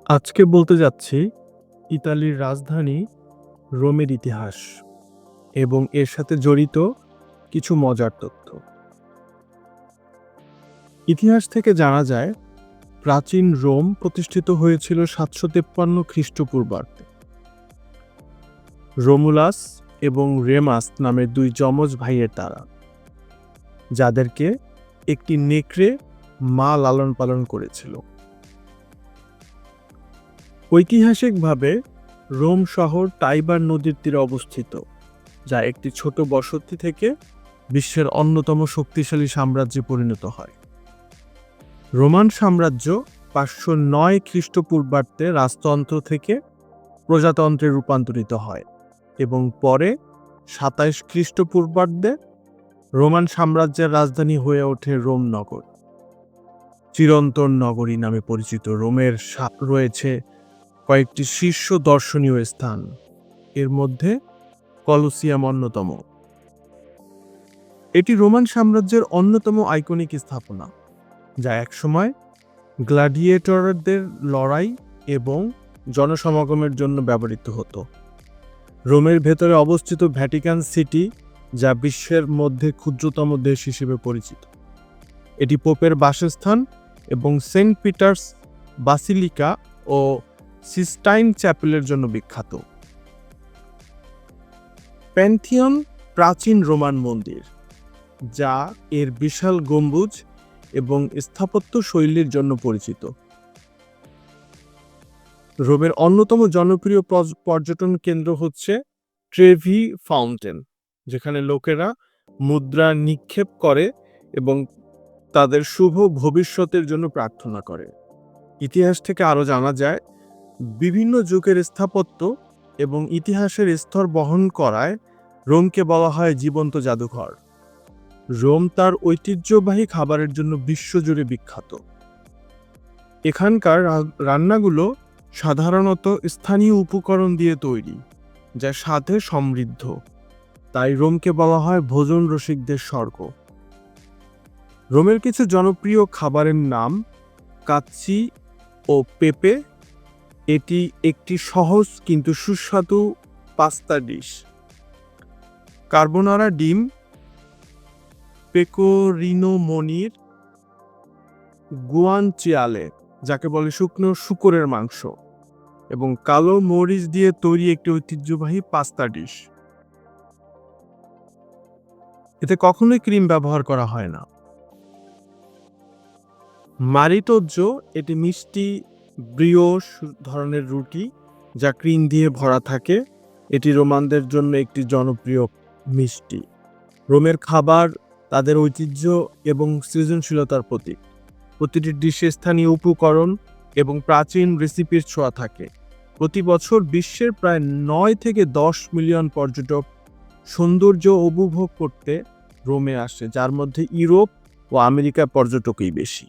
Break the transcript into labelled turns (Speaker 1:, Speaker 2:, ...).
Speaker 1: আজকে বলতে যাচ্ছি ইতালির রাজধানী রোমের ইতিহাস এবং এর সাথে জড়িত কিছু মজার তথ্য। ইতিহাস থেকে জানা যায় প্রাচীন রোম প্রতিষ্ঠিত হয়েছিল ৭৫৩ খ্রিস্টপূর্বাব্দে। রোমুলাস এবং রেমাস নামের দুই যমজ ভাইয়ের দ্বারা, যাদেরকে একটি নেকড়ে মা লালন পালন করেছিল। ঐতিহাসিকভাবে রোম শহর টাইবার নদীর তীরে অবস্থিত, যা একটি ছোট বসতি থেকে বিশ্বের অন্যতম শক্তিশালী সাম্রাজ্যে পরিণত হয়। রোমান সাম্রাজ্য ৫০৯ খ্রিস্টপূর্বাব্দে রাজতন্ত্র থেকে প্রজাতন্ত্রে রূপান্তরিত হয় এবং পরে ২৭ খ্রিস্টপূর্বাব্দে রোমান সাম্রাজ্যের রাজধানী হয়ে ওঠে রোম নগর। চিরন্তন নগরী নামে পরিচিত রোমের রয়েছে কয়েকটি শীর্ষ দর্শনীয় স্থান, এর মধ্যে কলোসিয়াম অন্যতম। এটি রোমান সাম্রাজ্যের অন্যতম আইকনিক স্থাপনা, যা একসময় গ্ল্যাডিয়েটরদের লড়াই এবং জনসমাগমের জন্য ব্যবহৃত হতো। রোমের ভেতরে অবস্থিত ভ্যাটিকান সিটি, যা বিশ্বের মধ্যে ক্ষুদ্রতম দেশ হিসেবে পরিচিত। এটি পোপের বাসস্থান এবং সেন্ট পিটার্স বাসিলিকা ও সিস্টাইন চ্যাপেলের জন্য বিখ্যাত। প্যান্থিয়ন প্রাচীন রোমান মন্দির, যা এর বিশাল গম্বুজ এবং স্থাপত্য শৈলীর জন্য পরিচিত। রোমের অন্যতম জনপ্রিয় পর্যটন কেন্দ্র হচ্ছে ট্রেভি ফাউন্টেন, যেখানে লোকেরা মুদ্রা নিক্ষেপ করে এবং তাদের শুভ ভবিষ্যতের জন্য প্রার্থনা করে। ইতিহাস থেকে আরও জানা যায়, বিভিন্ন যুগের স্থাপত্য এবং ইতিহাসের স্তর বহন করায় রোমকে বলা হয় জীবন্ত জাদুঘর। রোম তার ঐতিহ্যবাহী খাবারের জন্য বিশ্বজুড়ে বিখ্যাত। এখানকার রান্নাগুলো সাধারণত স্থানীয় উপকরণ দিয়ে তৈরি, যা স্বাদে সমৃদ্ধ। তাই রোমকে বলা হয় ভোজন রসিকদের স্বর্গ। রোমের কিছু জনপ্রিয় খাবারের নাম কাচ্চি ও পেপে। এটি একটি সহজ কিন্তু সুস্বাদু পাস্তা ডিশ। কার্বোনারা ডিম, পেকোরিনো মনির, গুয়ানচিয়ালে, যাকে বলে শুকনো শূকরের মাংস, এবং কালো মরিচ দিয়ে তৈরি একটি ঐতিহ্যবাহী পাস্তা ডিশ। এতে কখনোই ক্রিম ব্যবহার করা হয় না। মারিটোজ্জো, এটি মিষ্টি ব্রিওশ ধরনের রুটি যা ক্রিম দিয়ে ভরা থাকে। এটি রোমানদের জন্য একটি জনপ্রিয় মিষ্টি। রোমের খাবার তাদের ঐতিহ্য এবং সৃজনশীলতার প্রতীক। প্রতিটি ডিশে স্থানীয় উপকরণ এবং প্রাচীন রেসিপির ছোঁয়া থাকে। প্রতি বছর বিশ্বের প্রায় ৯ থেকে ১০ মিলিয়ন পর্যটক সৌন্দর্য উপভোগ করতে রোমে আসে, যার মধ্যে ইউরোপ ও আমেরিকার পর্যটকই বেশি।